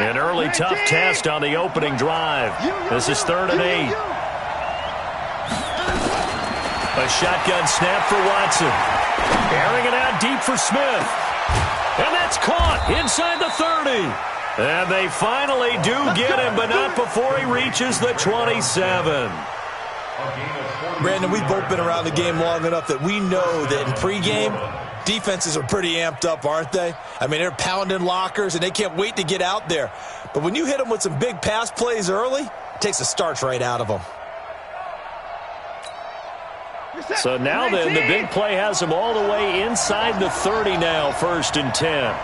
An early tough test on the opening drive. This is 3rd and 8. A shotgun snap for Watson. Airing it out deep for Smith. And that's caught inside the 30. And they finally do get him, but not before he reaches the 27. Brandon, we've both been around the game long enough that we know that in pregame, defenses are pretty amped up, aren't they? I mean, they're pounding lockers, and they can't wait to get out there. But when you hit them with some big pass plays early, it takes the starch right out of them. So now then, the big play has him all the way inside the 30 now, 1st and 10.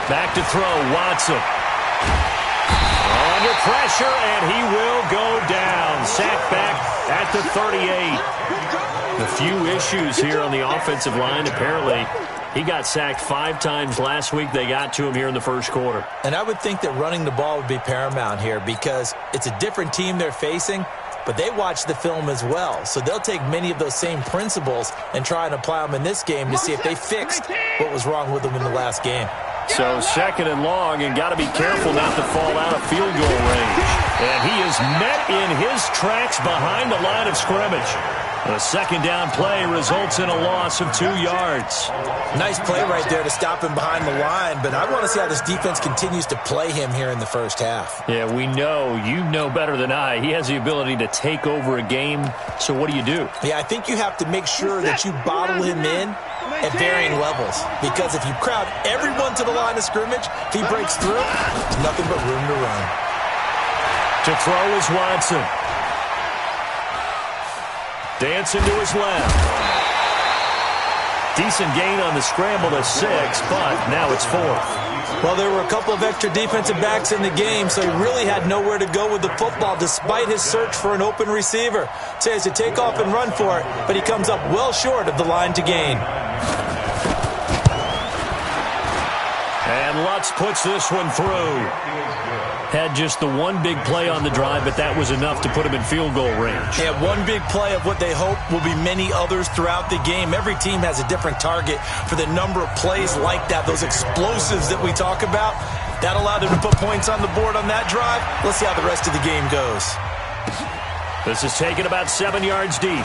Back to throw, Watson. Under pressure, and he will go down. Sacked back at the 38. A few issues here on the offensive line. Apparently, he got sacked 5 times last week. They got to him here in the first quarter. And I would think that running the ball would be paramount here because it's a different team they're facing, but they watch the film as well. So they'll take many of those same principles and try and apply them in this game to see if they fixed what was wrong with them in the last game. So 2nd and long, and got to be careful not to fall out of field goal range. And he is met in his tracks behind the line of scrimmage. A 2nd down play results in a loss of 2 yards. Nice play right there to stop him behind the line, but I want to see how this defense continues to play him here in the first half. Yeah, we know, you know better than I, he has the ability to take over a game. So what do? Yeah, I think you have to make sure that you bottle him in at varying levels, because if you crowd everyone to the line of scrimmage, if he breaks through, there's nothing but room to run. To throw is Watson. Dancing to his left. Decent gain on the scramble to 6, but now it's 4th. Well, there were a couple of extra defensive backs in the game, so he really had nowhere to go with the football despite his search for an open receiver. So he has to take off and run for it, but he comes up well short of the line to gain. And Lutz puts this one through. Had just the one big play on the drive, but that was enough to put him in field goal range. Yeah, one big play of what they hope will be many others throughout the game. Every team has a different target for the number of plays like that, those explosives that we talk about. That allowed him to put points on the board on that drive. Let's see how the rest of the game goes. This is taken about 7 yards deep.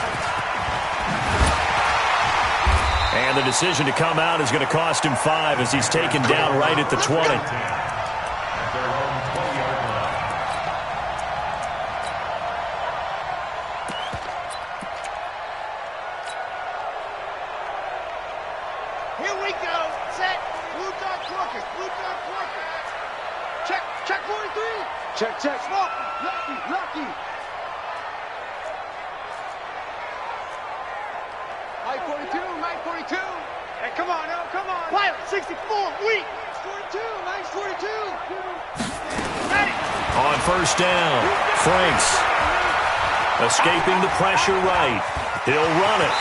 And the decision to come out is going to cost him 5 as he's taken down right at the 20. Check. Lucky. Mike 42. Hey, come on. Pilot, 64, weak. 42, nice 42. Ready. On 1st down, Franks escaping the pressure right. He'll run it.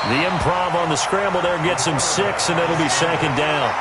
The improv on the scramble there gets him 6, and it'll be 2nd down.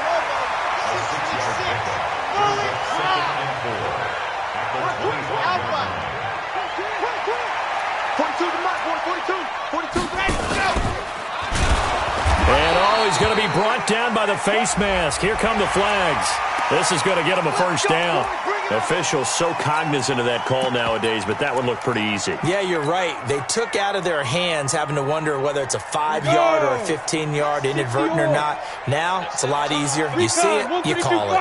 And he's going to be brought down by the face mask. Here come the flags. This is going to get him a 1st down. Officials so cognizant of that call nowadays, but that would look pretty easy. Yeah, you're right. They took out of their hands having to wonder whether it's a 5-yard or a 15-yard, inadvertent or not. Now, it's a lot easier. You see it, you call it.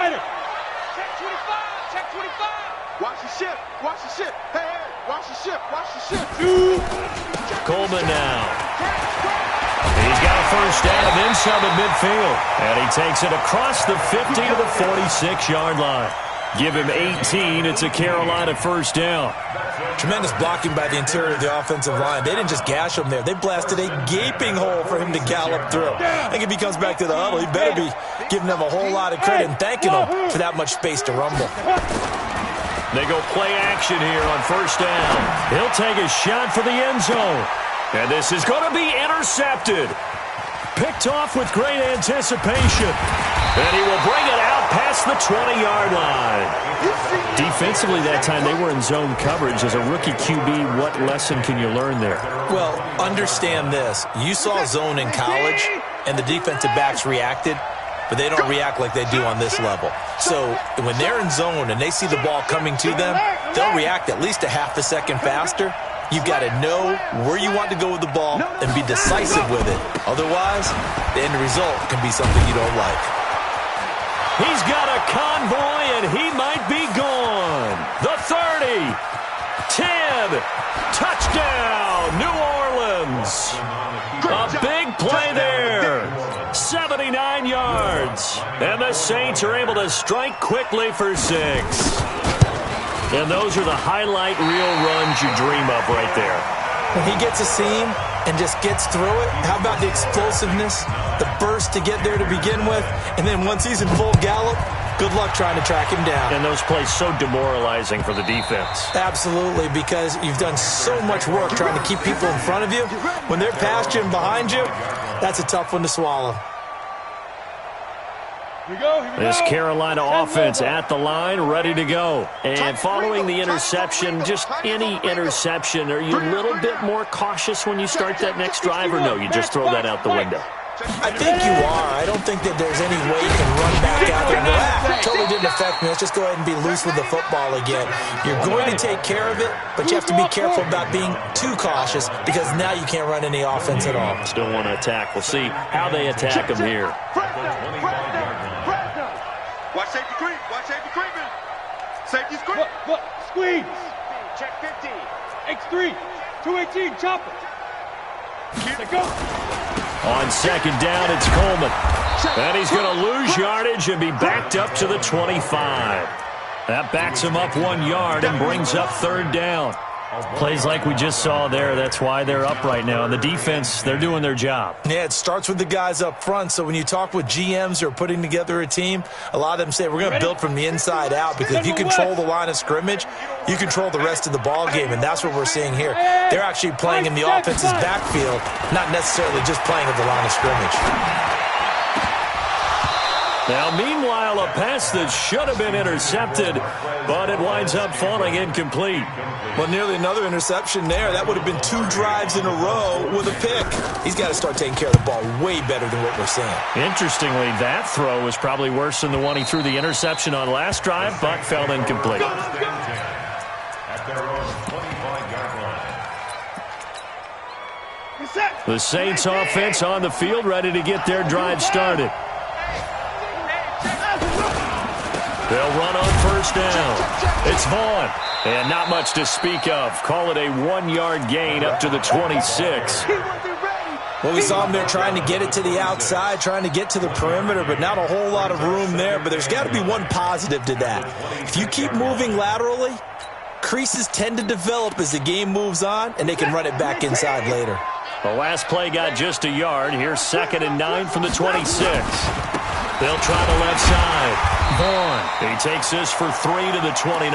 Check 25. Watch the ship. Hey, watch the ship. Coleman now. He's got a 1st down inside the midfield. And he takes it across the 50 to the 46-yard line. Give him 18. It's a Carolina 1st down. Tremendous blocking by the interior of the offensive line. They didn't just gash him there. They blasted a gaping hole for him to gallop through. I think if he comes back to the huddle, he better be giving them a whole lot of credit and thanking them for that much space to rumble. They go play action here on 1st down. He'll take a shot for the end zone. And this is going to be intercepted. picked off with great anticipation. And he will bring it out past the 20-yard line. Defensively that time, they were in zone coverage. As a rookie QB, what lesson can you learn there? Well, understand this. You saw zone in college, and the defensive backs reacted, but they don't react like they do on this level. So when they're in zone and they see the ball coming to them, they'll react at least a half a second faster. You've got to know where you want to go with the ball and be decisive with it. Otherwise, the end result can be something you don't like. He's got a convoy, and he might be gone. The 30, 10, touchdown, New Orleans. A big play there, 79 yards. And the Saints are able to strike quickly for 6. And those are the highlight reel runs you dream of right there. When he gets a seam and just gets through it, how about the explosiveness, the burst to get there to begin with, and then once he's in full gallop, good luck trying to track him down. And those plays so demoralizing for the defense. Absolutely, because you've done so much work trying to keep people in front of you. When they're past you and behind you, that's a tough one to swallow. This Carolina offense at the line, ready to go. And following the interception, just any interception, are you a little bit more cautious when you start that next drive, or no, you just throw that out the window? I think you are. I don't think that there's any way you can run back out there and go, totally didn't affect me. Let's just go ahead and be loose with the football again. You're going to take care of it, but you have to be careful about being too cautious because now you can't run any offense at all. Still want to attack. We'll see how they attack them here. Watch safety creep. Watch safety creeping. Safety's creep. Look. Squeeze. Check 50. X3. 218. Chopper. Let go. On second down, it's Coleman. And he's going to lose yardage and be backed up to the 25. That backs him up 1 yard and brings up third down. Plays like we just saw there. That's why they're up right now. And the defense, they're doing their job. Yeah, it starts with the guys up front. So when you talk with GMs who are putting together a team, a lot of them say we're going to build from the inside out, because if you control the line of scrimmage, you control the rest of the ball game, and that's what we're seeing here. They're actually playing in the offense's backfield, not necessarily just playing at the line of scrimmage. Now, meanwhile, a pass that should have been intercepted, but it winds up falling incomplete. Well, nearly another interception there. That would have been 2 drives in a row with a pick. He's got to start taking care of the ball way better than what we're seeing. Interestingly, that throw was probably worse than the one he threw the interception on last drive, but fell incomplete. The Saints offense on the field, ready to get their drive started. They'll run on first down. It's Vaughn. And not much to speak of. Call it a 1-yard gain up to the 26. Well, we saw him there trying to get it to the outside, trying to get to the perimeter, but not a whole lot of room there. But there's got to be one positive to that. If you keep moving laterally, creases tend to develop as the game moves on, and they can run it back inside later. The last play got just a yard. Here's 2nd and 9 from the 26. They'll try the left side. Vaughn. He takes this for 3 to the 29.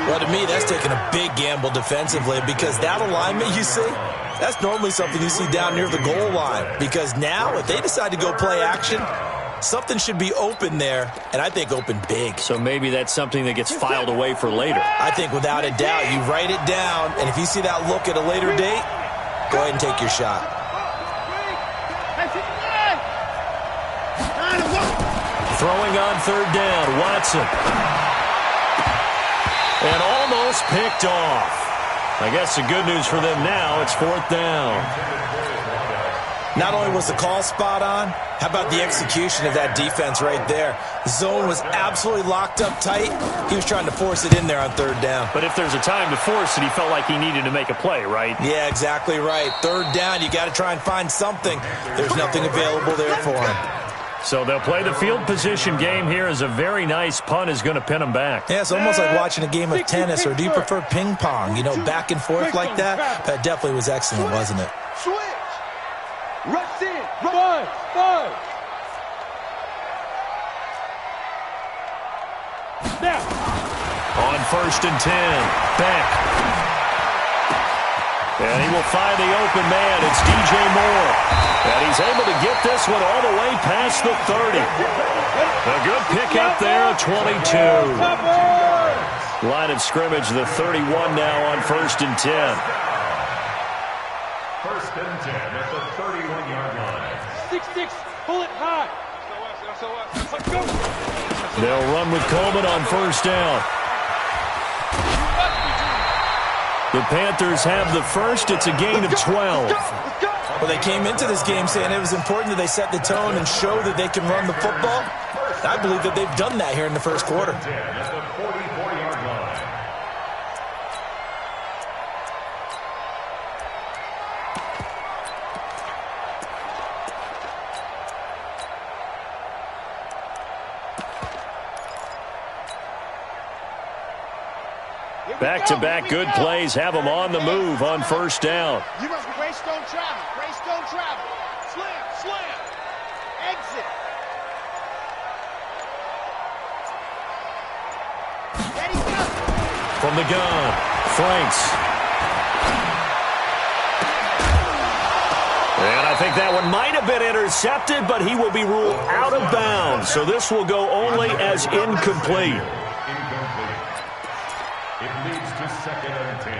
Well, to me, that's taking a big gamble defensively, because that alignment you see, that's normally something you see down near the goal line. Because now, if they decide to go play action, something should be open there, and I think open big. So maybe that's something that gets filed away for later. I think without a doubt, you write it down, and if you see that look at a later date, go ahead and take your shot. Throwing on third down, Watson. And almost picked off. I guess the good news for them now, it's 4th down. Not only was the call spot on, how about the execution of that defense right there? Zone was absolutely locked up tight. He was trying to force it in there on third down. But if there's a time to force it, he felt like he needed to make a play, right? Yeah, exactly right. Third down, you got to try and find something. There's nothing available there for him. So they'll play the field position game here as a very nice punt is going to pin them back. Yeah, it's almost like watching a game of tennis, or do you prefer ping pong? You know, back and forth like that? That definitely was excellent, wasn't it? Switch. Rush in. Five. Now. On 1st and 10, Beck. And he will find the open man. It's DJ Moore. And he he's able to get this one all the way past the 30. A good pickup there, 22. Line of scrimmage, the 31 now on 1st and 10. 1st and 10 at the 31-yard line. 6-6, pull it high. Let's go. They'll run with Coleman on 1st down. The Panthers have the first. It's a gain of 12. Well, they came into this game saying it was important that they set the tone and show that they can run the football. I believe that they've done that here in the first quarter. At the 44-yard line. Back-to-back good plays have them on the move on 1st down. You must brace, don't travel. Brace, don't travel. Slam, slam. Exit. Ready, go. From the gun, Franks. And I think that one might have been intercepted, but he will be ruled out of bounds. So this will go only as incomplete. It leads to 2nd and 10.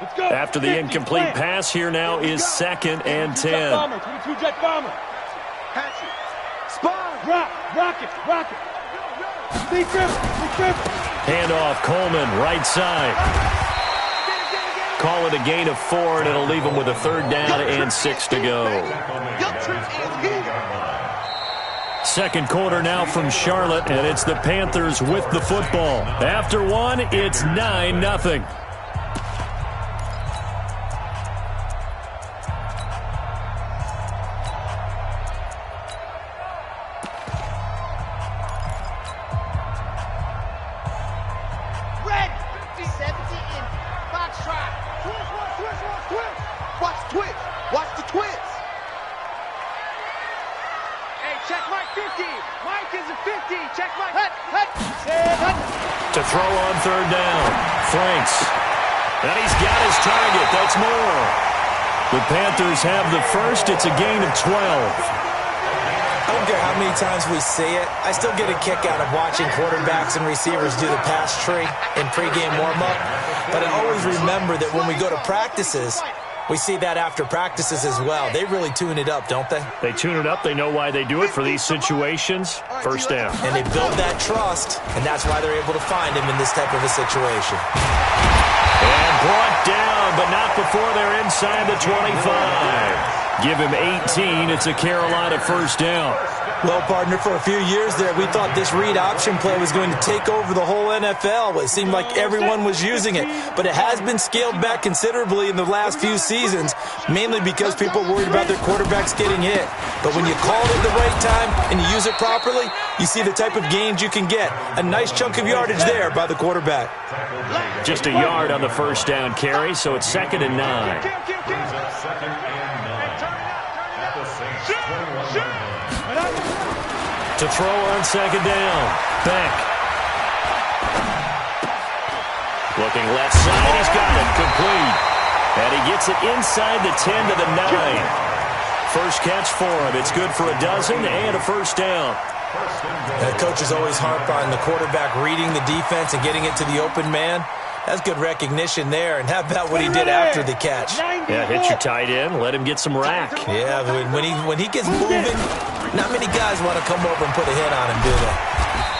Let's go. After the 50, incomplete slam. pass, here now is 2nd and 10. Jet bomber, 22 jet bomber. Catch it. Spawn. Rocket. Big grip. Handoff, Coleman, right side. Call it a gain of 4, and it'll leave him with a 3rd down and 6 to go. Your trip is here. Second quarter now from Charlotte, and it's the Panthers with the football. After one, it's 9-0. Red. 70 in. Box trot. Twitch. Watch twitch. Watch the twitch. Hey, check Mike 50. Mike is a 50. Check Mike. Hut. To throw on 3rd down, Franks. And he's got his target. That's more. The Panthers have the first. It's a gain of 12. I don't care how many times we see it. I still get a kick out of watching quarterbacks and receivers do the pass tree in pregame warm-up. But I always remember that when we go to practices, we see that after practices as well. They really tune it up, don't they? They tune it up. They know why they do it for these situations. 1st down. And they build that trust, and that's why they're able to find him in this type of a situation. And brought down, but not before they're inside the 25. Give him 18. It's a Carolina 1st down. Well, partner, for a few years there, we thought this read option play was going to take over the whole NFL. It seemed like everyone was using it, but it has been scaled back considerably in the last few seasons, mainly because people are worried about their quarterbacks getting hit. But when you call it at the right time and you use it properly, you see the type of gains you can get. A nice chunk of yardage there by the quarterback. Just a yard on the 1st down carry, so it's 2nd and 9. To throw on 2nd down. Beck. Looking left side. He's got it. Complete. And he gets it inside the 10 to the 9. First catch for him. It's good for a dozen and a 1st down. Coaches always harp on the quarterback reading the defense and getting it to the open man. That's good recognition there. And how about what he did after the catch? Yeah, hit your tight end. Let him get some rack. Yeah, when he gets moving, not many guys want to come over and put a hit on him, do they?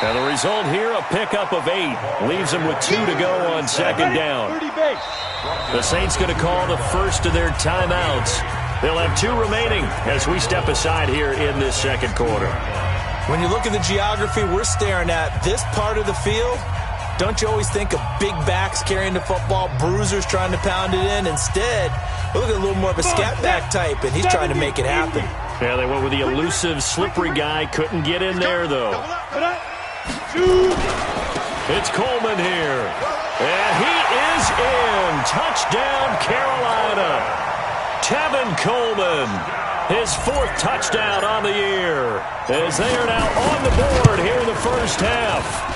And the result here, a pickup of 8. Leaves him with 2 to go on 2nd down. The Saints going to call the first of their timeouts. They'll have 2 remaining as we step aside here in this second quarter. When you look at the geography we're staring at, this part of the field, don't you always think of big backs carrying the football, bruisers trying to pound it in? Instead, we look at a little more of a scat back type, and he's trying to make it happen. Yeah, they went with the elusive, slippery guy. Couldn't get in there, though. It's Coleman here. And he is in. Touchdown, Carolina. Tevin Coleman. His 4th touchdown on the year. As they are now on the board here in the first half.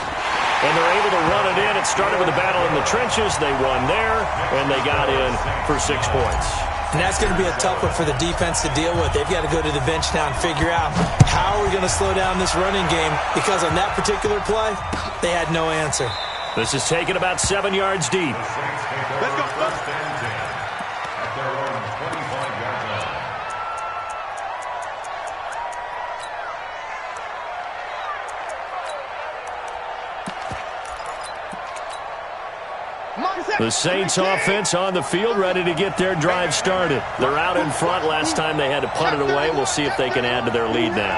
and they're able to run it in. It started with a battle in the trenches. They won there, and they got in for 6 points. And that's going to be a tough one for the defense to deal with. They've got to go to the bench now and figure out how are we going to slow down this running game, because on that particular play, they had no answer. This is taken about 7 yards deep. Let's go. First and 10 at their own 25-yard line. The Saints offense on the field, ready to get their drive started. They're out in front. Last time they had to punt it away. We'll see if they can add to their lead now.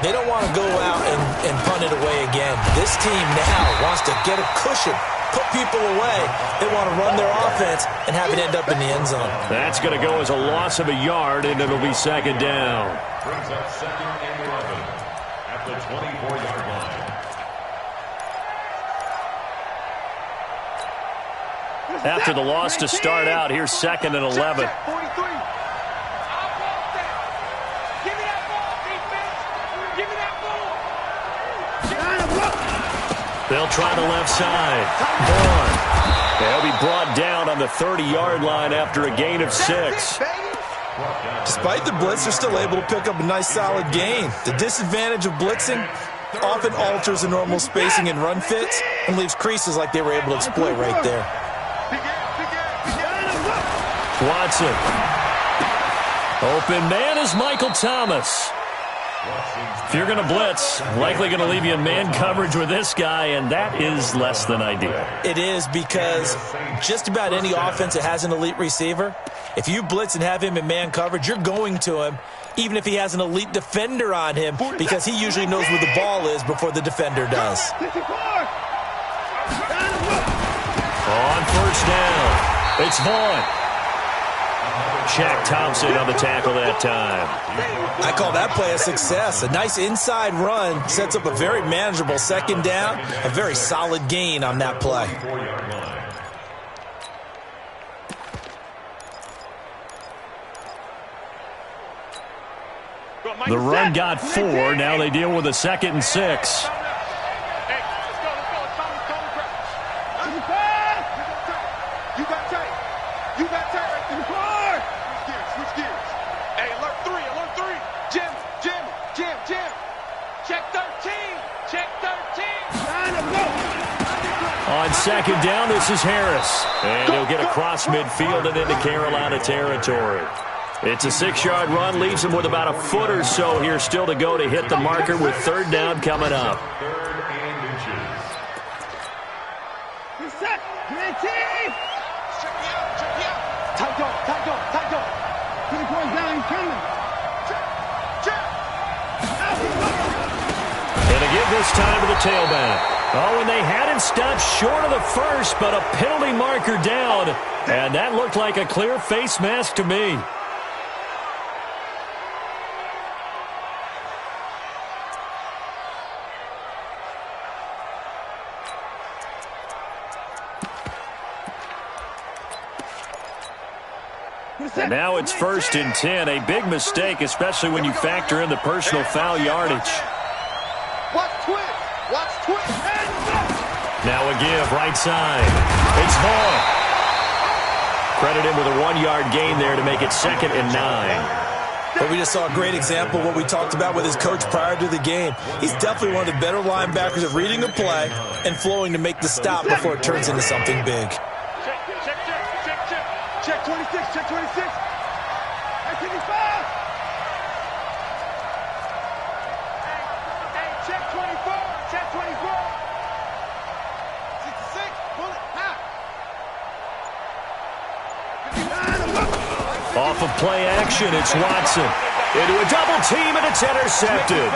They don't want to go out and punt it away again. This team now wants to get a cushion, put people away. They want to run their offense and have it end up in the end zone. That's going to go as a loss of a yard, and it'll be second down. Brings up 2nd and 11 at the 24-yard line. After the loss to start out, here's 2nd and 11. They'll try the left side. Vaughn. They'll be brought down on the 30-yard line after a gain of 6. Despite the blitz, they're still able to pick up a nice solid gain. The disadvantage of blitzing often alters the normal spacing and run fits and leaves creases like they were able to exploit right there. Watson. Open man is Michael Thomas. If you're going to blitz, likely going to leave you in man coverage with this guy, and that is less than ideal. It is, because just about any offense that has an elite receiver, if you blitz and have him in man coverage, you're going to him, even if he has an elite defender on him, because he usually knows where the ball is before the defender does. On first down, it's Vaughn. Shaq Thompson on the tackle that time. I call that play a success. A nice inside run sets up a very manageable second down, a very solid gain on that play. The run got 4. Now they deal with a 2nd and 6. On second down, this is Harris. And he'll get across midfield and into Carolina territory. It's a 6-yard run, leaves him with about a foot or so here still to go to hit the marker with third down coming up. And a give this time to the tailback. Oh, and they had him stopped short of the first, but a penalty marker down. And that looked like a clear face mask to me. And now it's 1st and 10. A big mistake, especially when you factor in the personal foul yardage. Now a give, right side. It's Vaughn. Credit him with a 1-yard gain there to make it 2nd and 9. But we just saw a great example of what we talked about with his coach prior to the game. He's definitely one of the better linebackers at reading a play and flowing to make the stop before it turns into something big. Check 26, check 26. Hey, 55. Hey, check 24, check 24. 66, bullet, hot. Off of play action, it's Watson. Into a double team, and it's intercepted.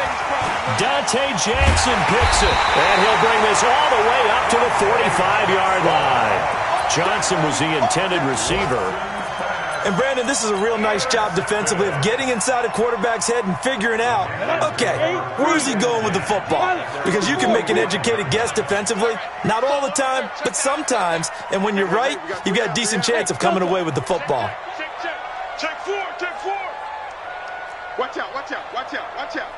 Dante Jackson picks it, and he'll bring this all the way up to the 45-yard line. Johnson was the intended receiver. And, Brandon, this is a real nice job defensively of getting inside a quarterback's head and figuring out, okay, where's he going with the football? Because you can make an educated guess defensively, not all the time, but sometimes. And when you're right, you've got a decent chance of coming away with the football. Check 4, check 4. Watch out, watch out, watch out, watch out.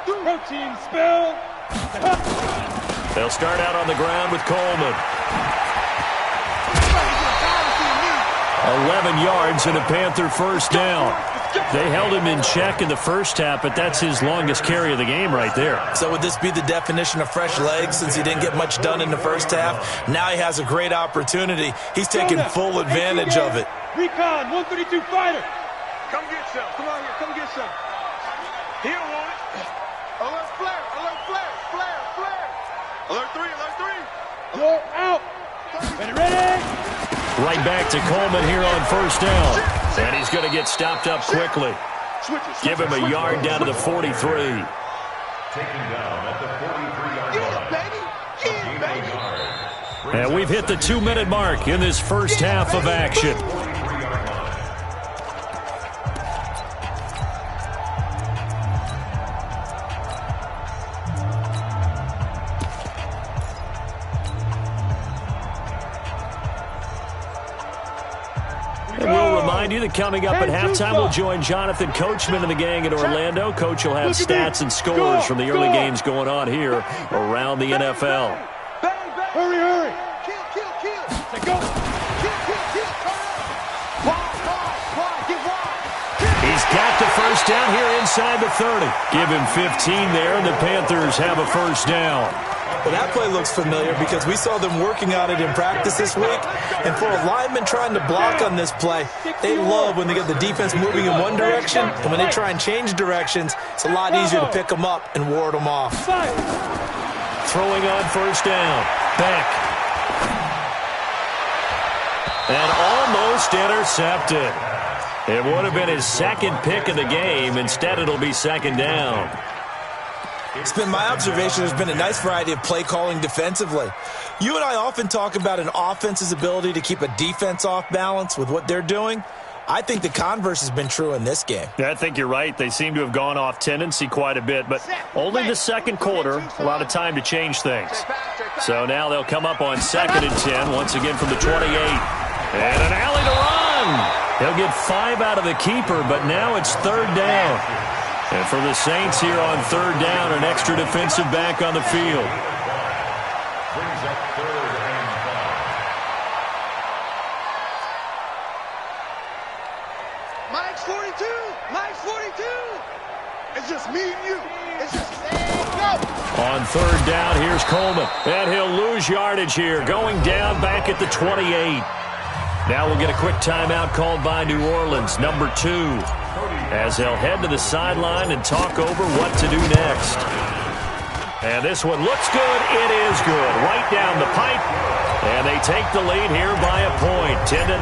Protein spill. They'll start out on the ground with Coleman. 11 yards and a Panther first down. They held him in check in the first half, but that's his longest carry of the game right there. So would this be the definition of fresh legs since he didn't get much done in the first half? Now he has a great opportunity. He's taking full advantage of it. Recon, 132 fighter. Come get some. Come on here. Come get some. He don't want it. Alert flare. Alert flare. Flare. Flare. Alert 3. Alert 3. You're out. Ready? Right back to Coleman here on first down. And he's going to get stopped up quickly. Give him a yard down to the 43. Taken down at the 43-yard line. Get it, baby. And we've hit the 2-minute mark in this first half of action. And we'll remind you that coming up at halftime, we'll join Jonathan Coachman and the gang in Orlando. Coach will have stats and scores from the early games going on here around the NFL. Hurry, hurry. Kill. Say go. Kill. Wide. Get wide. He's got the first down here inside the 30. Give him 15 there, and the Panthers have a first down. Well, that play looks familiar because we saw them working on it in practice this week. And for a lineman trying to block on this play, they love when they get the defense moving in one direction. And when they try and change directions, it's a lot easier to pick them up and ward them off. Throwing on first down. Beck. And almost intercepted. It would have been his second pick of the game. Instead, it'll be second down. It's been my observation there's been a nice variety of play calling defensively. You and I often talk about an offense's ability to keep a defense off balance with what they're doing. I think the converse has been true in this game. Yeah, I think you're right. They seem to have gone off tendency quite a bit, but only the second quarter, a lot of time to change things. So now they'll come up on 2nd and 10, once again from the 28. And an alley to run. He'll get 5 out of the keeper, but now it's 3rd down. And for the Saints here on 3rd down, an extra defensive back on the field. Brings up 3rd and 5. Mike's 42. Mike's 42. It's just me and you. It's just go. On 3rd down, here's Coleman. And he'll lose yardage here, going down back at the 28. Now we'll get a quick timeout called by New Orleans, number 2, as they'll head to the sideline and talk over what to do next. And this one looks good. It is good. Right down the pipe. And they take the lead here by a point, 10-9.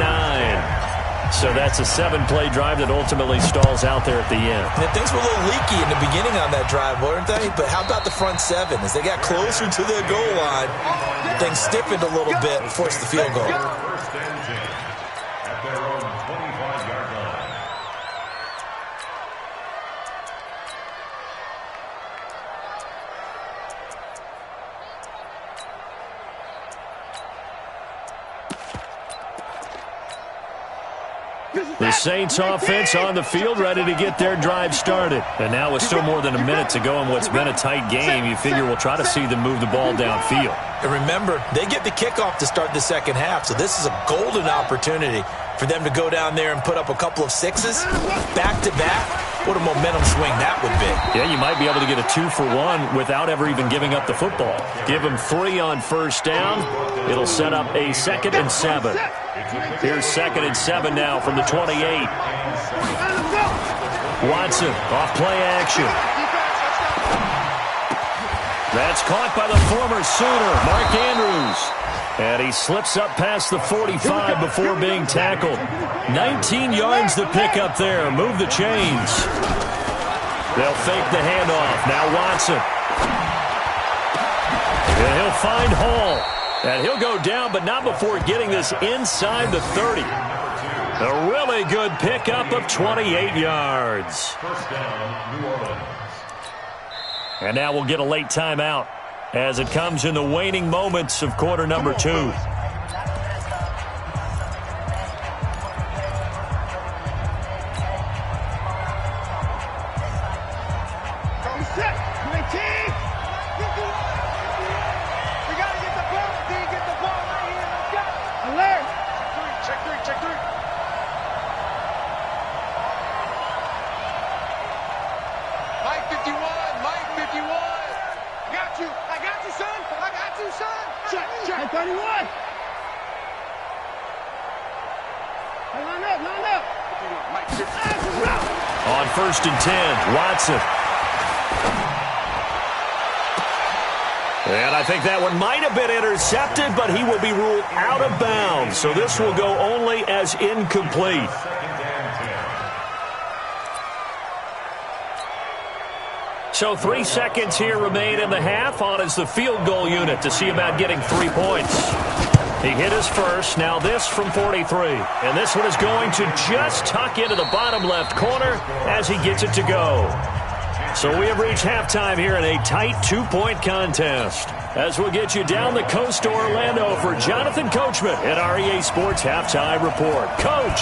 So that's a 7-play drive that ultimately stalls out there at the end. And things were a little leaky in the beginning on that drive, weren't they? But how about the front 7? As they got closer to the goal line, things stiffened a little bit and forced the field goal. 1st and 10 at their own 25-yard line. The Saints offense on the field, ready to get their drive started. And now with still more than a minute to go in what's been a tight game, you figure we'll try to see them move the ball downfield. And remember, they get the kickoff to start the second half, so this is a golden opportunity for them to go down there and put up a couple of 6s back-to-back. What a momentum swing that would be. Yeah, you might be able to get a 2-for-1 without ever even giving up the football. Give them 3 on first down. It'll set up a 2nd and 7. Here's 2nd and 7 now from the 28. Watson off play action. That's caught by the former Sooner, Mark Andrews. And he slips up past the 45 before being tackled. 19 yards to pick up there. Move the chains. They'll fake the handoff. Now Watson. And he'll find Hall. And he'll go down, but not before getting this inside the 30. A really good pickup of 28 yards. 1st down, New Orleans. And now we'll get a late timeout as it comes in the waning moments of quarter number 2. 31. Hey, line up, line up. On 1st and 10, Watson. And I think that one might have been intercepted, but he will be ruled out of bounds. So this will go only as incomplete. So 3 seconds here remain in the half. On is the field goal unit to see about getting 3 points. He hit his first. Now this from 43. And this one is going to just tuck into the bottom left corner as he gets it to go. So we have reached halftime here in a tight 2-point contest. As we'll get you down the coast to Orlando for Jonathan Coachman at our EA Sports Halftime Report. Coach!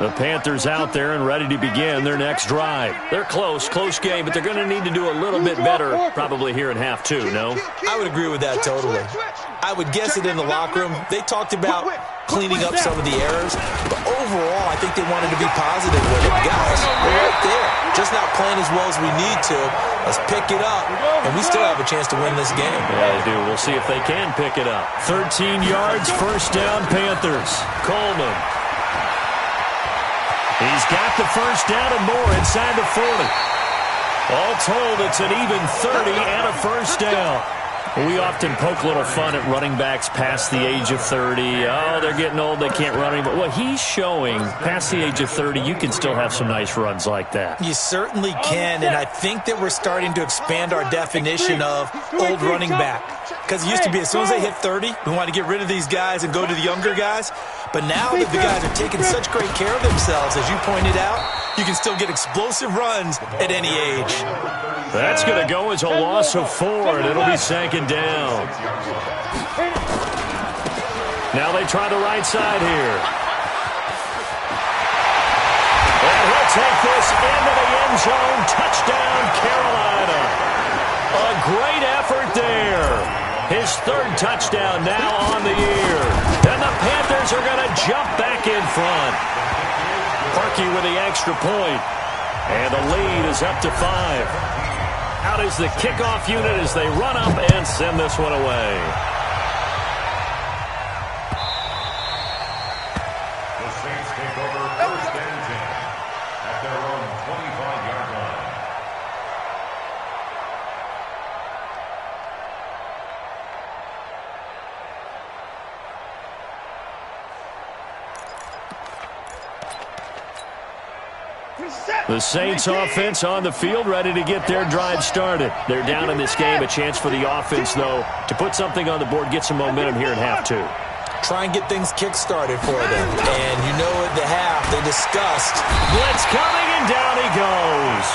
The Panthers out there and ready to begin their next drive. They're close game, but they're going to need to do a little bit better probably here in half 2, no? I would agree with that totally. I would guess it in the locker room. They talked about cleaning up some of the errors, but overall, I think they wanted to be positive with it. Guys, we're right there. Just not playing as well as we need to. Let's pick it up, and we still have a chance to win this game. Yeah, they do. We'll see if they can pick it up. 13 yards, first down, Panthers. Coleman. He's got the first down and more inside the 40. All told, it's an even 30 and a first down. We often poke a little fun at running backs past the age of 30. Oh, they're getting old, they can't run anymore. Well, he's showing past the age of 30, you can still have some nice runs like that. You certainly can, and I think that we're starting to expand our definition of old running back. Because it used to be as soon as they hit 30, we want to get rid of these guys and go to the younger guys. But now that the guys are taking such great care of themselves, as you pointed out, you can still get explosive runs at any age. That's going to go as a loss of 4, and it'll be second down. Now they try the right side here. And he'll take this into the end zone. Touchdown, Carolina. A great effort there. His 3rd touchdown now on the year. And the Panthers are going to jump back in front. Parkey with the extra point. And the lead is up to 5. Out is the kickoff unit as they run up and send this one away. The Saints take over 1st and 10 at their own 25-yard line. The Saints offense on the field, ready to get their drive started. They're down in this game. A chance for the offense, though, to put something on the board, get some momentum here in half 2. Try and get things kick-started for them. And you know at the half, they discussed. Blitz coming, and down he goes.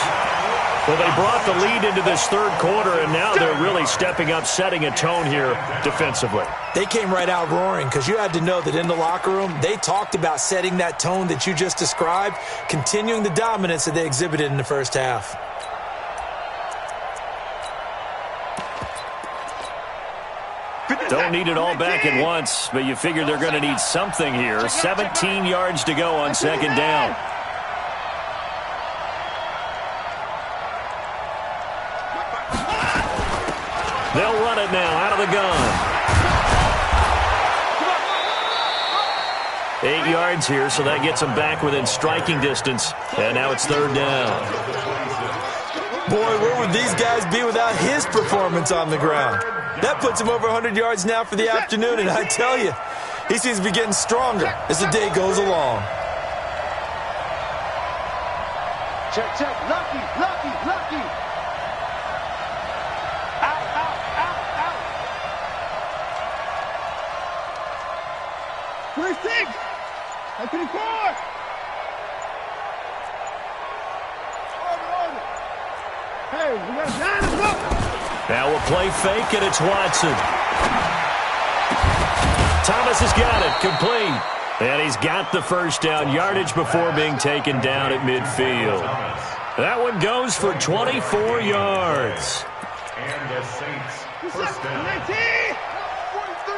Well, they brought the lead into this 3rd quarter, and now they're really stepping up, setting a tone here defensively. They came right out roaring because you had to know that in the locker room, they talked about setting that tone that you just described, continuing the dominance that they exhibited in the first half. Don't need it all back at once, but you figure they're going to need something here. 17 yards to go on 2nd down. They'll run it now out of the gun. 8 yards here, so that gets them back within striking distance. And now it's 3rd down. Boy, where would these guys be without his performance on the ground? That puts him over 100 yards now for the afternoon, and I tell you, he seems to be getting stronger as the day goes along. Check, check. Lucky, lucky, lucky. Out, out, out, out. 26. 24. Hey, we got 9 as well. Now we'll play fake, and it's Watson. Thomas has got it, complete. And he's got the first down, yardage before being taken down at midfield. That one goes for 24 yards. And the Saints first down. 19! 43!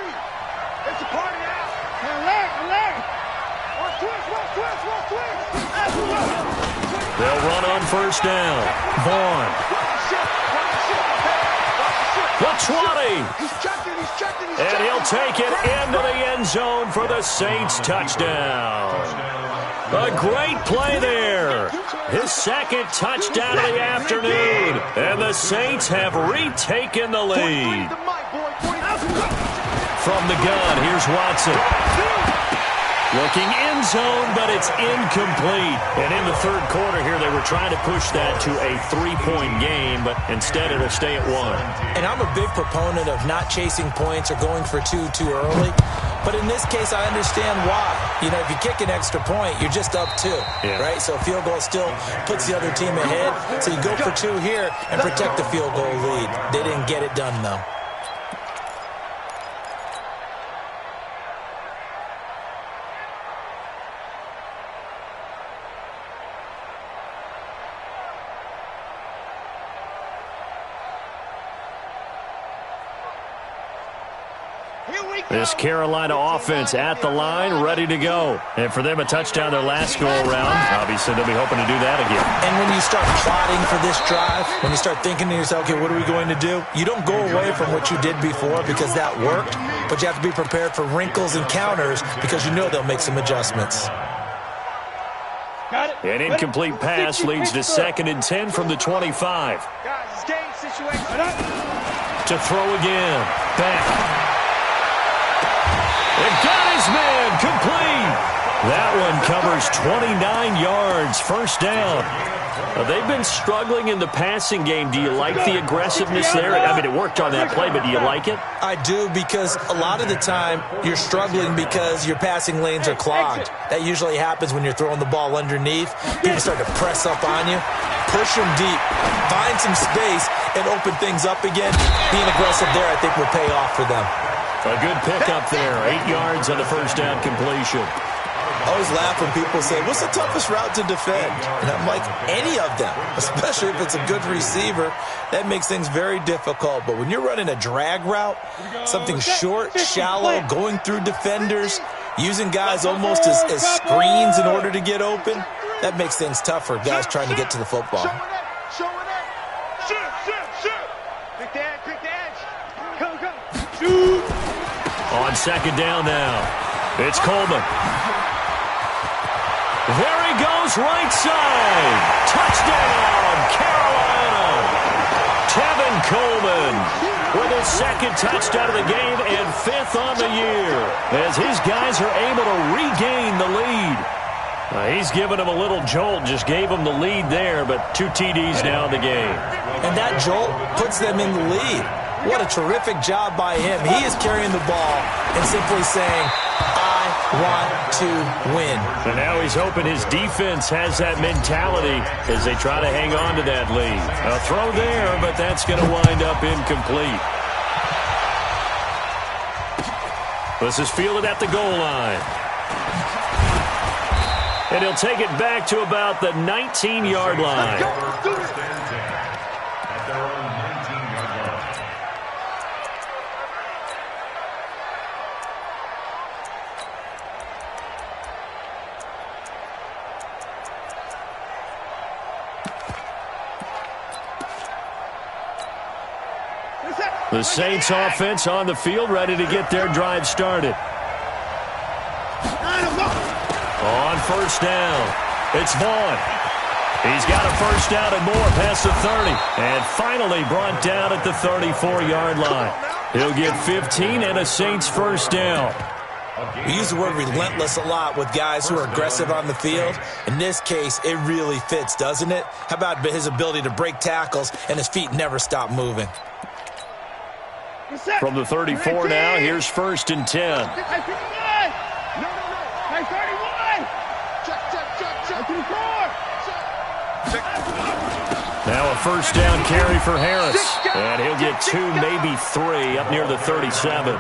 It's a party now! Alert! Watch twist! They'll run on first down. Vaughn. The 20. He's checking. And he'll take it into the end zone for the Saints touchdown. A great play there. His second touchdown of the afternoon. And the Saints have retaken the lead. From the gun, here's Watson. Looking end zone, but it's incomplete. And in the third quarter here, they were trying to push that to a 3-point game, but instead it'll stay at 1. And I'm a big proponent of not chasing points or going for two too early. But in this case, I understand why. You know, if you kick an extra point, you're just up 2, right? So a field goal still puts the other team ahead. So you go for 2 here and protect the field goal lead. They didn't get it done, though. This Carolina offense at the line, ready to go. And for them, a touchdown their last go-around. Obviously, they'll be hoping to do that again. And when you start plotting for this drive, when you start thinking to yourself, okay, what are we going to do? You don't go away from what you did before because that worked, but you have to be prepared for wrinkles and counters because you know they'll make some adjustments. An incomplete pass leads to 2nd and 10 from the 25. Guys, it's game situation. To throw again. Back. It got his man complete. That one covers 29 yards. First down. They've been struggling in the passing game. Do you like the aggressiveness there? I mean, it worked on that play, but do you like it? I do, because a lot of the time you're struggling because your passing lanes are clogged. That usually happens when you're throwing the ball underneath. People start to press up on you. Push them deep. Find some space and open things up again. Being aggressive there, I think, will pay off for them. A good pickup there. 8 yards on the first down completion. I always laugh when people say, what's the toughest route to defend? And I'm like, any of them, especially if it's a good receiver. That makes things very difficult. But when you're running a drag route, something short, shallow, going through defenders, using guys almost as screens in order to get open, that makes things tough for guys trying to get to the football. Pick the edge. Come. Shoot. On second down now, it's Coleman. There he goes, right side. Touchdown, Carolina. Tevin Coleman with his second touchdown of the game and 5th on the year as his guys are able to regain the lead. He's given him a little jolt, just gave him the lead there, but 2 TDs now in the game. And that jolt puts them in the lead. What a terrific job by him. He is carrying the ball and simply saying, I want to win. And now he's hoping his defense has that mentality as they try to hang on to that lead. A throw there, but that's going to wind up incomplete. This is fielded at the goal line. And he'll take it back to about the 19-yard line. The Saints offense on the field, ready to get their drive started. On first down, it's Vaughn. He's got a first down and more past the 30. And finally brought down at the 34-yard line. He'll get 15 and a Saints first down. We use the word relentless a lot with guys who are aggressive on the field. In this case, it really fits, doesn't it? How about his ability to break tackles and his feet never stop moving? From the 34 now, here's 1st and 10. Now a first down carry for Harris. And he'll get 2, maybe 3, up near the 37.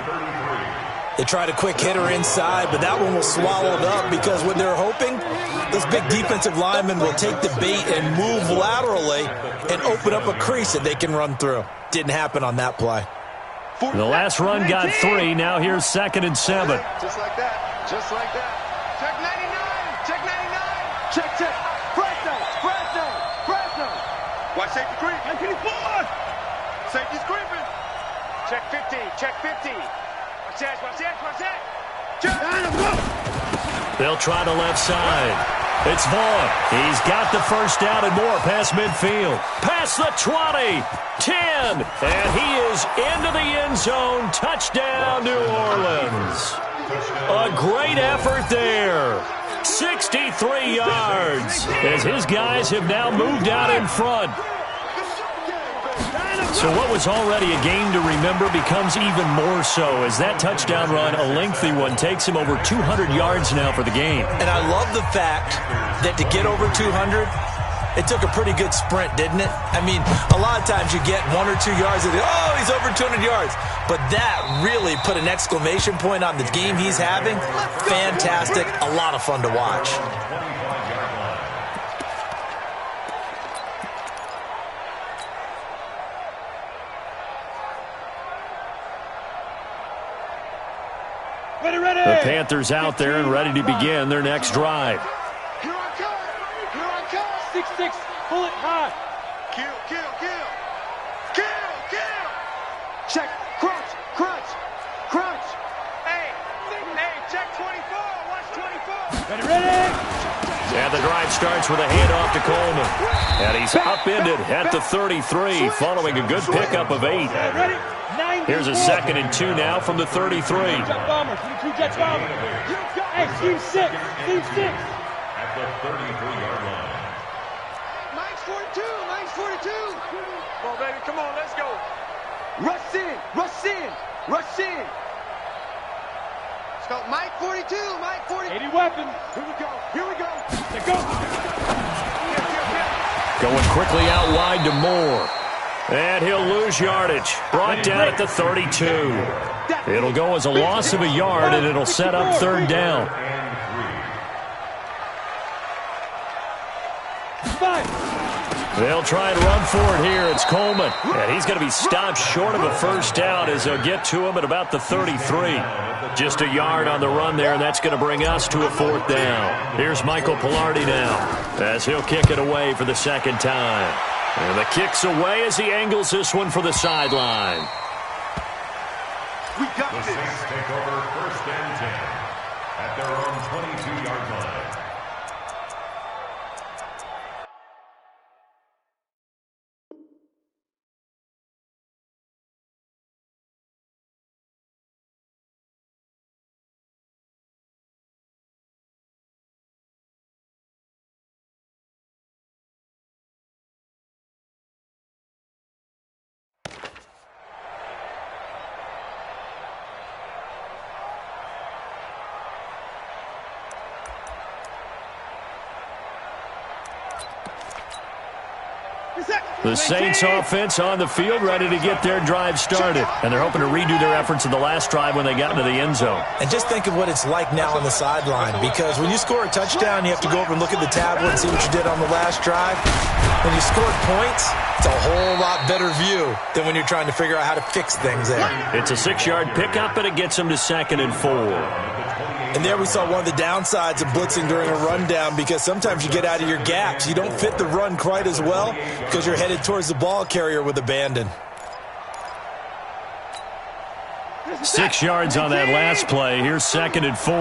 They tried a quick hitter inside, but that one was swallowed up because what they're hoping, this big defensive lineman will take the bait and move laterally and open up a crease that they can run through. Didn't happen on that play. The last run got 3. Now here's 2nd and 7. Just like that. Just like that. Check 99. Check 99. Check, check. Fresno. Watch safety creep. 94. Safety's creeping. Check 50. Check 50. Watch that. Check. They'll try the left side. It's Vaughn. He's got the first down and more past midfield. Past the 20. 10. And he is into the end zone. Touchdown, New Orleans. A great effort there. 63 yards as his guys have now moved out in front. So what was already a game to remember becomes even more so as that touchdown run, a lengthy one, takes him over 200 yards now for the game. And I love the fact that to get over 200, it took a pretty good sprint, didn't it? I mean, a lot of times you get 1 or 2 yards and oh, he's over 200 yards. But that really put an exclamation point on the game he's having. Fantastic. A lot of fun to watch. The Panthers out there and ready to begin their next drive. Here I come. 6-6. Pull it high. Kill. Check. Crunch. Hey, check 24. Watch 24. Ready. And the drive starts with a handoff to Coleman. And he's upended at the 33 following a good pickup of 8. Ready. Here's a 2nd and 2 now from the 33. Jet bomber. 22 Jet bomber. Hey, Team 6. At the 33-yard line. Mike's 42. Come on, baby. Come on, let's go. Rush in. Let's go. Mike 42. 80 weapon. Here we go. Let's go. Going quickly out wide to Moore. And he'll lose yardage. Brought down at the 32. It'll go as a loss of a yard, and it'll set up 3rd down. They'll try and run for it here. It's Coleman. And he's going to be stopped short of a first down as they'll get to him at about the 33. Just a yard on the run there, and that's going to bring us to a 4th down. Here's Michael Pilardi now as he'll kick it away for the 2nd time. And the kick's away as he angles this one for the sideline. We got The Saints take over 1st and 10 at their own 22-yard line. The Saints offense on the field ready to get their drive started. And they're hoping to redo their efforts in the last drive when they got into the end zone. And just think of what it's like now on the sideline, because when you score a touchdown, you have to go over and look at the tablet and see what you did on the last drive. When you scored points, it's a whole lot better view than when you're trying to figure out how to fix things there. It's a 6-yard pickup, and it gets them to 2nd and 4. And there we saw one of the downsides of blitzing during a rundown, because sometimes you get out of your gaps. You don't fit the run quite as well because you're headed towards the ball carrier with abandon. 6 yards on that last play. Here's 2nd and 4.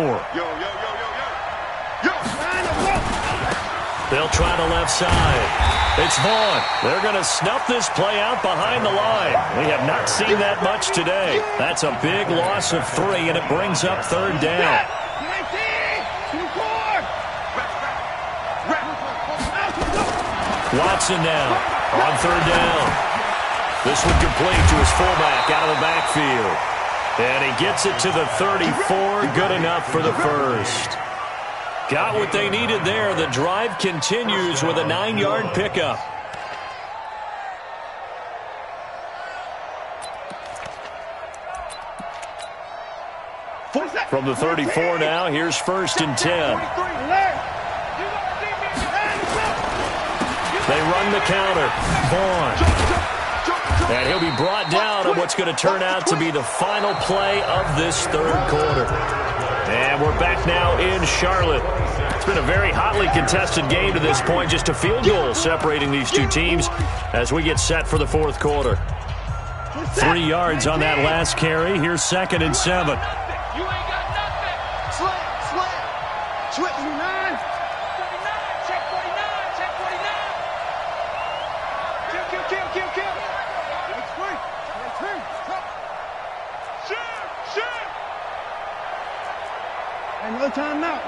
They'll try the left side. It's Vaughn. They're going to snuff this play out behind the line. We have not seen that much today. That's a big loss of 3, and it brings up 3rd down. Watson now on 3rd down. This one complete to his fullback out of the backfield. And he gets it to the 34. Good enough for the first. Got what they needed there. The drive continues with a 9-yard pickup. From the 34 now, here's 1st and 10. They run the counter. Vaughn. And he'll be brought down on what's going to turn out to be the final play of this 3rd quarter. And we're back now in Charlotte. It's been a very hotly contested game to this point. Just a field goal separating these two teams as we get set for the 4th quarter. 3 yards on that last carry. Here's 2nd and 7. You ain't got nothing. Slam. Switch. 49. Check 49. Check 49. Kill. It's free. Shoot. And no timeout.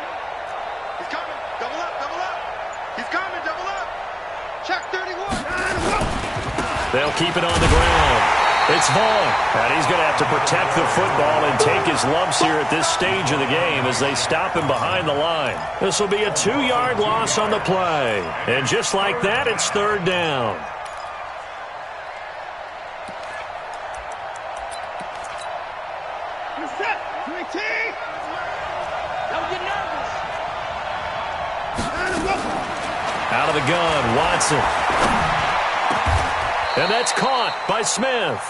He's coming. Double up. He's coming. Double up. Check 31. They'll keep it on the ground. It's Vaughn, and he's going to have to protect the football and take his lumps here at this stage of the game as they stop him behind the line. This will be a 2-yard loss on the play. And just like that, it's 3rd down. Out of the gun, Watson. And that's caught by Smith.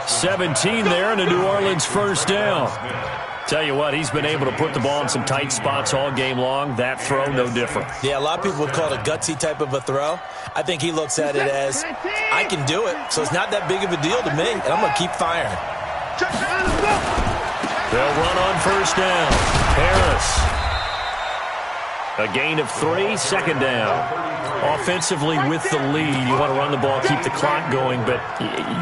17 there and a New Orleans 1st down. Tell you what, he's been able to put the ball in some tight spots all game long. That throw, no different. Yeah, a lot of people would call it a gutsy type of a throw. I think he looks at it as, I can do it, so it's not that big of a deal to me, and I'm going to keep firing. They'll run on 1st down. Harris. A gain of 3, 2nd down. Offensively with the lead, you want to run the ball, keep the clock going, but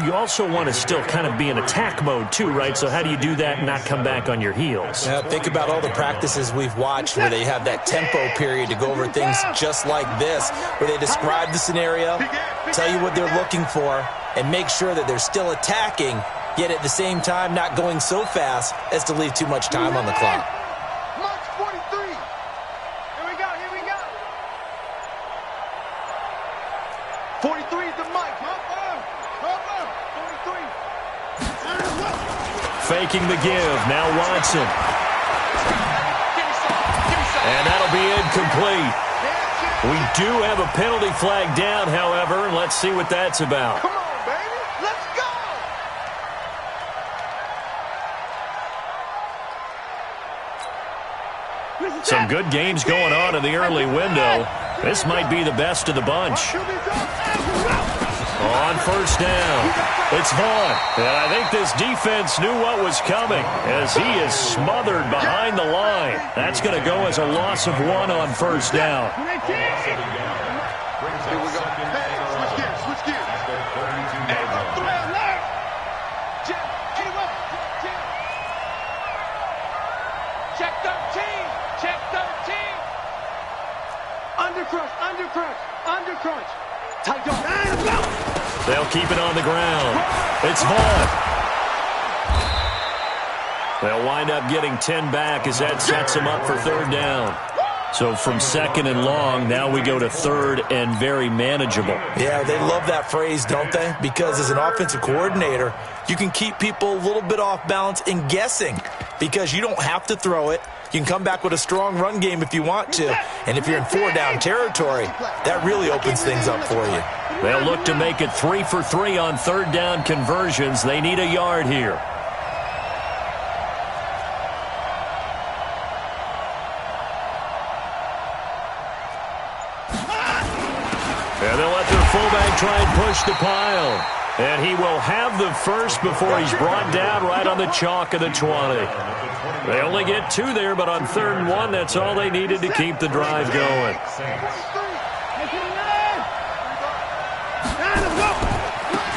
you also want to still kind of be in attack mode too, right? So how do you do that and not come back on your heels? Think about all the practices we've watched where they have that tempo period to go over things just like this, where they describe the scenario, tell you what they're looking for, and make sure that they're still attacking, yet at the same time not going so fast as to leave too much time on the clock. 43 is the mic. 43. Faking the give. Now Watson. And that'll be incomplete. We do have a penalty flag down, however, and let's see what that's about. Come on, baby. Let's go. Some good games going on in the early window. This might be the best of the bunch. On 1st down, it's Vaughn. And I think this defense knew what was coming as he is smothered behind the line. That's going to go as a loss of 1 on 1st down. Here we go. Switch gears. Check 13. Undercrunch. Tight go. They'll keep it on the ground. It's Vaughn. They'll wind up getting 10 back as that sets them up for 3rd down. So from 2nd and long, now we go to 3rd and very manageable. Yeah, they love that phrase, don't they? Because as an offensive coordinator, you can keep people a little bit off balance and guessing because you don't have to throw it. You can come back with a strong run game if you want to. And if you're in 4-down territory, that really opens things up for you. They'll look to make it 3 for 3 on 3rd down conversions. They need a yard here. And they'll let their fullback try and push the pile. And he will have the first before he's brought down right on the chalk of the 20. They only get 2 there, but on 3rd and 1, that's all they needed to keep the drive going.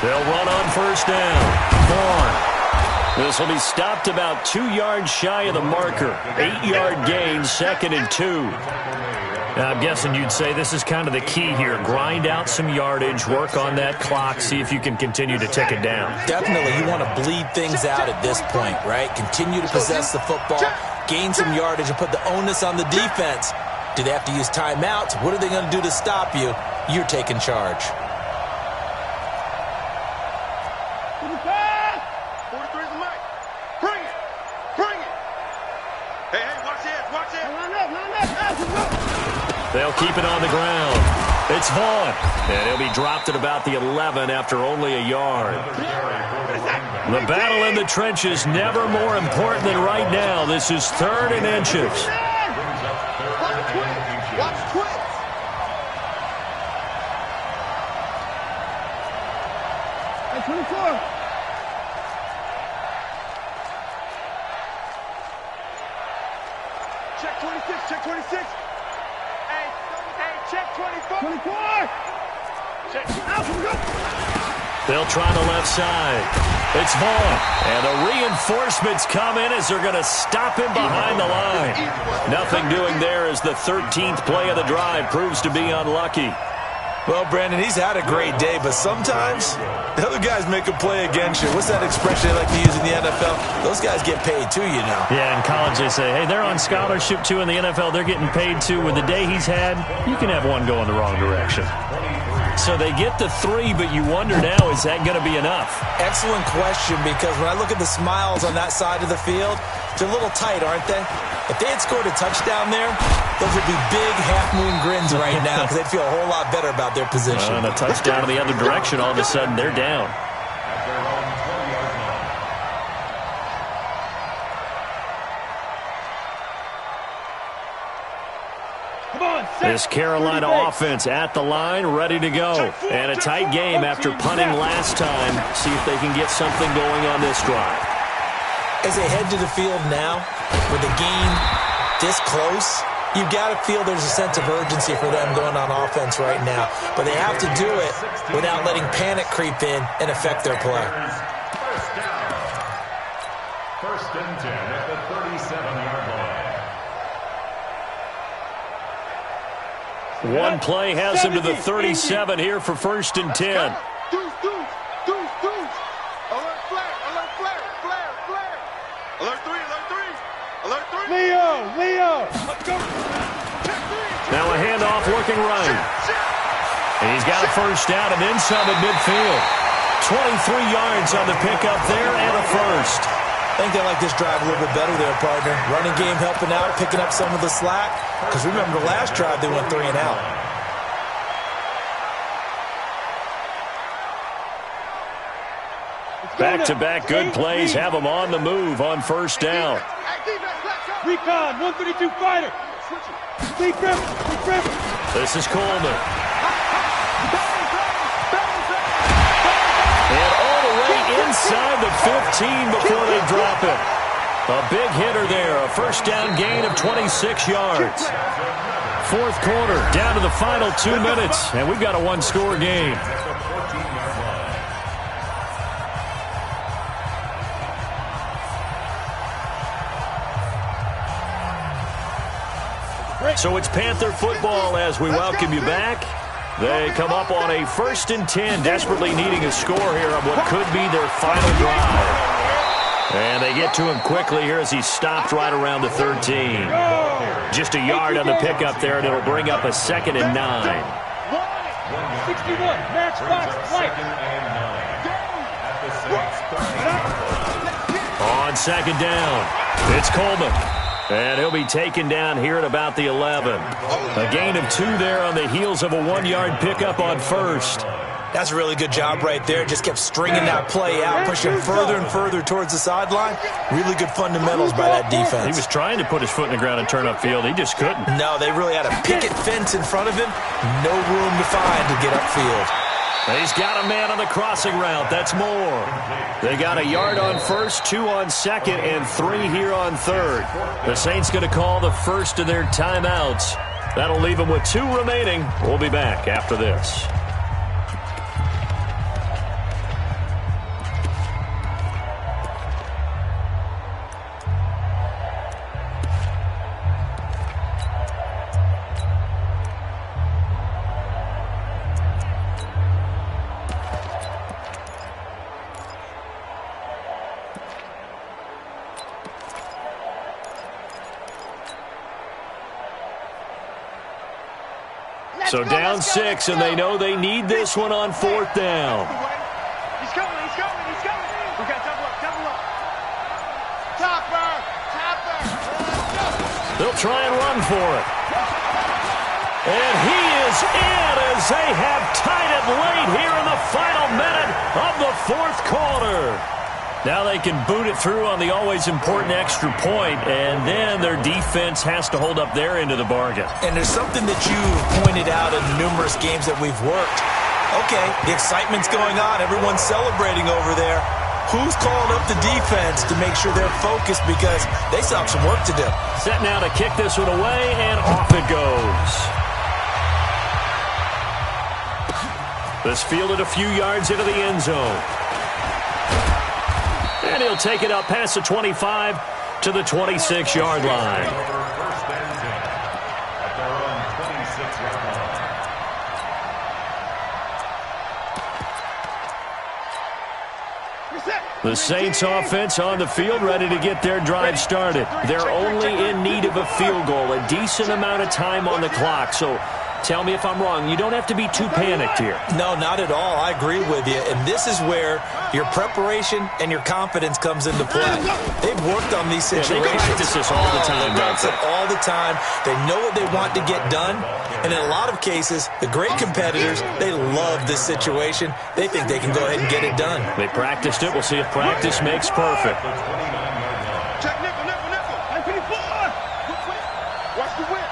They'll run on 1st down. Vaughn. This will be stopped about 2 yards shy of the marker. 8-yard gain, 2nd and 2. Now, I'm guessing you'd say this is kind of the key here. Grind out some yardage, work on that clock, see if you can continue to tick it down. Definitely, you want to bleed things out at this point, right? Continue to possess the football, gain some yardage, and put the onus on the defense. Do they have to use timeouts? What are they going to do to stop you? You're taking charge. 43 is the mic. Bring it. They'll keep it on the ground. It's Vaughn, and he'll be dropped at about the 11 after only a yard. The battle in the trenches never more important than right now. This is 3rd and inches. Watch twins. Hey, 24. Check 26, check 26. Hey, check 24. 24. Check. Out, we go. They'll try the left side. It's Vaughn. And the reinforcements come in as they're going to stop him behind the line. Nothing doing there as the 13th play of the drive proves to be unlucky. Well, Brandon, he's had a great day, but sometimes the other guys make a play against you. What's that expression they like to use in the NFL? Those guys get paid too, you know. Yeah, in college they say, hey, they're on scholarship too. In the NFL, they're getting paid too. With the day he's had, you can have one go in the wrong direction. So they get the 3, but you wonder now, is that going to be enough? Excellent question, because when I look at the smiles on that side of the field, they're a little tight, aren't they? If they had scored a touchdown there, those would be big half-moon grins right now because they'd feel a whole lot better about their position. And a touchdown in the other direction, all of a sudden they're down. This Carolina offense at the line, ready to go. And a tight game after punting last time. See if they can get something going on this drive. As they head to the field now, with the game this close, you've got to feel there's a sense of urgency for them going on offense right now. But they have to do it without letting panic creep in and affect their play. First and 10 at the 37-yard line. One play has him to the 37 here for 1st and 10. Deuce. Alert flare, alert flare, flare, flare. Alert 3, alert 3. Alert 3. Leo. Let's go. Check 3. Now a handoff looking right. And he's got a first down and then some at midfield. 23 yards on the pickup there and a first. I think they like this drive a little bit better there, partner. Running game helping out, picking up some of the slack. Because remember, the last drive they went 3 and out. Back-to-back good plays have them on the move on first down. Recon, 132 fighter. Deep grip. This is Coleman. And all the way inside the 15 before they drop it. A big hitter there, a first down gain of 26 yards. 4th quarter, down to the final 2 minutes, and we've got a 1-score game. So it's Panther football as we welcome you back. They come up on a 1st and 10, desperately needing a score here on what could be their final drive. And they get to him quickly here as he's stopped right around the 13. Just a yard on the pickup there, and it'll bring up a 2nd and 9. 61, match box, flight. On 2nd down, it's Coleman. And he'll be taken down here at about the 11. A gain of 2 there on the heels of a 1-yard pickup on first. That's a really good job right there. Just kept stringing that play out, pushing further and further towards the sideline. Really good fundamentals by that defense. He was trying to put his foot in the ground and turn upfield. He just couldn't. No, they really had a picket fence in front of him. No room to find to get upfield. He's got a man on the crossing route. That's more. They got a yard on first, 2 on second, and 3 here on third. The Saints going to call the first of their timeouts. That'll leave them with 2 remaining. We'll be back after this. So down 6, and they know they need this one on 4th down. He's coming. We got double up. Topper. They'll try and run for it. And he is in as they have tied it late here in the final minute of the fourth quarter. Now they can boot it through on the always important extra point, and then their defense has to hold up their end of the bargain. And there's something that you've pointed out in numerous games that we've worked. Okay, the excitement's going on. Everyone's celebrating over there. Who's calling up the defense to make sure they're focused because they still have some work to do? Set now to kick this one away, and off it goes. This fielded a few yards into the end zone. And he'll take it up past the 25 to the 26-yard line. First and 10 at their own 26-yard line. The Saints offense on the field, ready to get their drive started. They're only in need of a field goal, a decent amount of time on the clock. So tell me if I'm wrong. You don't have to be too panicked here. No, not at all. I agree with you. And this is where your preparation and your confidence comes into play. They've worked on these situations. They practice this all the time. They practice it all the time. They know what they want to get done. And in a lot of cases, the great competitors, they love this situation. They think they can go ahead and get it done. They practiced it. We'll see if practice makes perfect. Check nickel, nickel, nickel. 954. Watch the whip.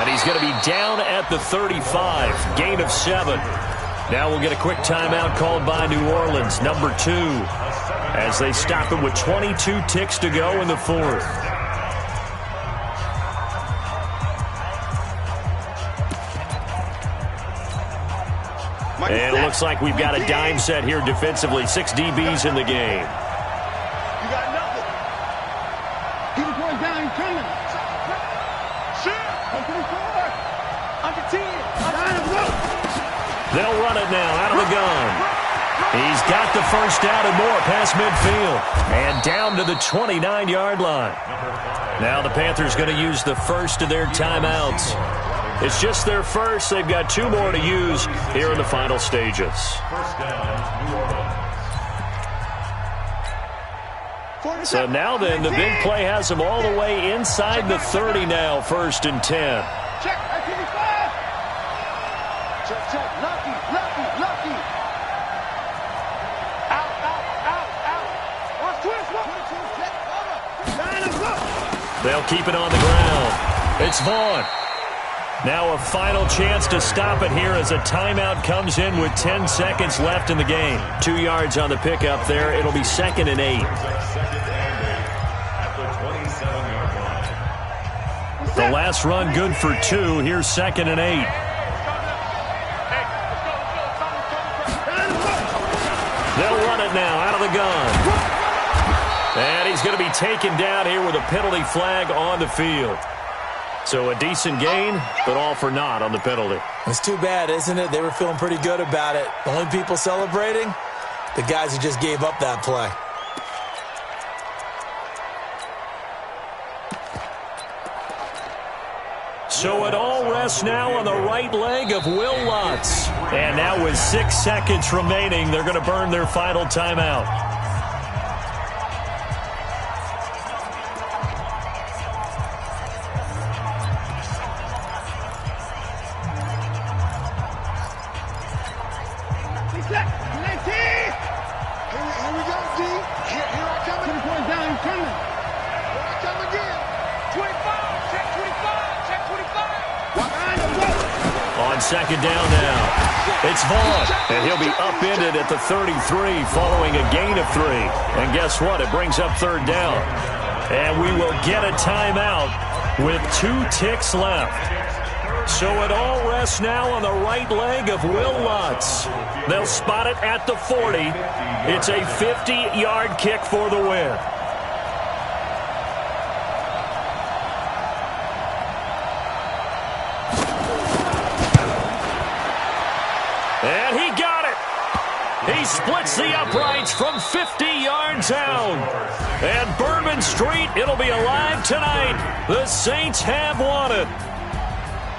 And he's going to be down at the 35. Gain of 7. Now we'll get a quick timeout called by New Orleans, number 2, as they stop it with 22 ticks to go in the fourth. And it looks like we've got a dime set here defensively. 6 DBs in the game. You got nothing. Keep it going down, coming. Sure. Under 10. They'll run it now out of the gun. He's got the first down and more past midfield. And down to the 29-yard line. Now the Panthers going to use the first of their timeouts. It's just their first. They've got 2 more to use here in the final stages. First down, New Orleans. So now then, the big play has them all the way inside the 30 now, 1st and 10. Check. 55. Check, check. Lucky, lucky, lucky. Out, out, out, out. Watch twist. Line us up. They'll keep it on the ground. It's Vaughn. Now a final chance to stop it here as a timeout comes in with 10 seconds left in the game. 2 yards on the pickup there. It'll be 2nd and 8. The last run good for 2. Here's 2nd and 8. They'll run it now out of the gun. And he's going to be taken down here with a penalty flag on the field. So a decent gain, but all for naught on the penalty. It's too bad, isn't it? They were feeling pretty good about it. The only people celebrating, the guys who just gave up that play. So it all rests now on the right leg of Will Lutz. And now with 6 seconds remaining, they're going to burn their final timeout. On 2nd down now, it's Vaughn, and he'll be upended at the 33 following a gain of 3. And guess what? It brings up 3rd down. And we will get a timeout with 2 ticks left. So it all rests now on the right leg of Will Lutz. They'll spot it at the 40. It's a 50-yard kick for the win. And he got it. He splits the uprights from 50 yards out. And Bourbon Street, it'll be alive tonight. The Saints have won it.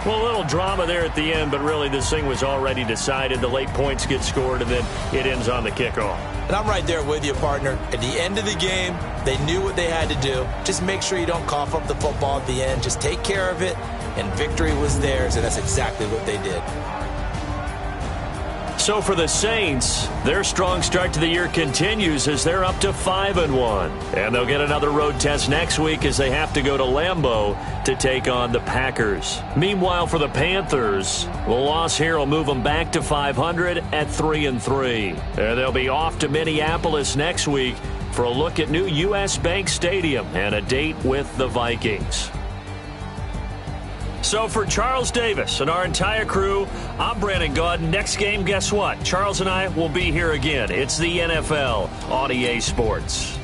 Well, a little drama there at the end, but really this thing was already decided. The late points get scored, and then it ends on the kickoff. And I'm right there with you, partner. At the end of the game, they knew what they had to do. Just make sure you don't cough up the football at the end. Just take care of it, and victory was theirs, and that's exactly what they did. So for the Saints, their strong start to the year continues as they're up to 5-1. And they'll get another road test next week as they have to go to Lambeau to take on the Packers. Meanwhile, for the Panthers, the loss here will move them back to 500 at 3-3. And they'll be off to Minneapolis next week for a look at new U.S. Bank Stadium and a date with the Vikings. So for Charles Davis and our entire crew, I'm Brandon Gaudin. Next game, guess what? Charles and I will be here again. It's the NFL on EA Sports.